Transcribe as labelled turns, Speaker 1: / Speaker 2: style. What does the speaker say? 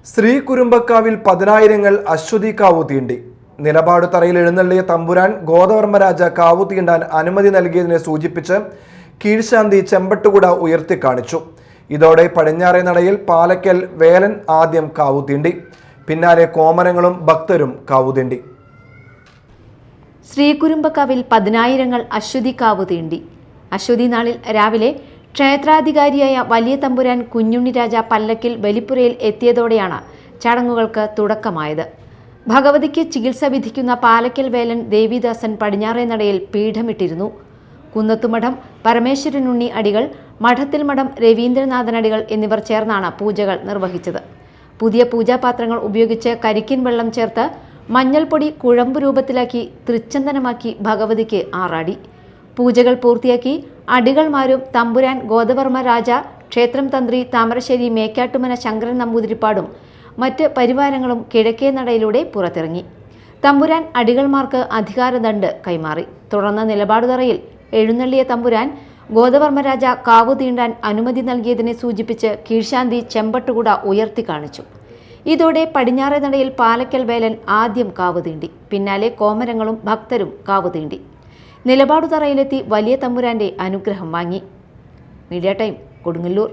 Speaker 1: ശ്രീകുരുമ്പക്കാവിൽ പതിനായിരങ്ങൾ അശ്വതി കാവു തീണ്ടി. നിലപാട് തറയിൽ എഴുന്നള്ളിയ തമ്പുരാൻ ഗോദവർമ്മരാജ കാവു തീണ്ടാൻ അനുമതി നൽകിയതിനെ സൂചിപ്പിച്ച് കീഴ്ശാന്തി ചെമ്പട്ടുകുട ഉയർത്തിക്കാണിച്ചു. ഇതോടെ പടിഞ്ഞാറേ നടയിൽ പാലക്കൽ വേലൻ ആദ്യം കാവു തീണ്ടി. പിന്നാലെ കോമരങ്ങളും ഭക്തരും കാവു തീണ്ടി.
Speaker 2: ശ്രീകുരുമ്പക്കാവിൽ പതിനായിരങ്ങൾ അശ്വതി കാവു തീണ്ടി. അശ്വതി നാളിൽ രാവിലെ ക്ഷേത്രാധികാരിയായ വലിയ തമ്പുരാൻ കുഞ്ഞുണ്ണി രാജ പല്ലക്കിൽ ബലിപ്പുരയിൽ എത്തിയതോടെയാണ് ചടങ്ങുകൾക്ക് തുടക്കമായത്. ഭഗവതിക്ക് ചികിത്സ വിധിക്കുന്ന പാലക്കൽ വേലൻ ദേവിദാസൻ പടിഞ്ഞാറേ നടയിൽ പീഠമിട്ടിരുന്നു. കുന്നത്തുമഠം പരമേശ്വരനുണ്ണി അടികൾ, മഠത്തിൽ മഠം രവീന്ദ്രനാഥനടികൾ എന്നിവർ ചേർന്നാണ് പൂജകൾ നിർവഹിച്ചത്. പുതിയ പൂജാപാത്രങ്ങൾ ഉപയോഗിച്ച് കരിക്കിൻ വെള്ളം ചേർത്ത് മഞ്ഞൾപ്പൊടി കുഴമ്പ് രൂപത്തിലാക്കി തൃച്ചന്ദനമാക്കി ഭഗവതിക്ക് ആറാടി. പൂജകൾ പൂർത്തിയാക്കി അടികൾമാരും തമ്പുരാൻ ഗോദവർമ്മ രാജ, ക്ഷേത്രം തന്ത്രി താമരശ്ശേരി മേക്കാട്ടുമന ശങ്കരൻ നമ്പൂതിരിപ്പാടും മറ്റ് പരിവാരങ്ങളും കിഴക്കേ നടയിലൂടെ പുറത്തിറങ്ങി. തമ്പുരാൻ അടികൾമാർക്ക് അധികാരദണ്ഡ് കൈമാറി. തുടർന്ന് നിലപാടുതറയിൽ എഴുന്നള്ളിയ തമ്പുരാൻ ഗോദവർമ്മരാജ കാവു തീണ്ടാൻ അനുമതി നൽകിയതിനെ സൂചിപ്പിച്ച് കീഴ്ശാന്തി ചെമ്പട്ടുകുട ഉയർത്തിക്കാണിച്ചു. ഇതോടെ പടിഞ്ഞാറേ നടയിൽ പാലക്കൽ വേലൻ ആദ്യം കാവു തീണ്ടി. പിന്നാലെ കോമരങ്ങളും ഭക്തരും കാവു തീണ്ടി. നിലപാടുതറയിലെത്തി വലിയ തമ്പുരാന്റെ അനുഗ്രഹം വാങ്ങി. Media time, Kodungallur.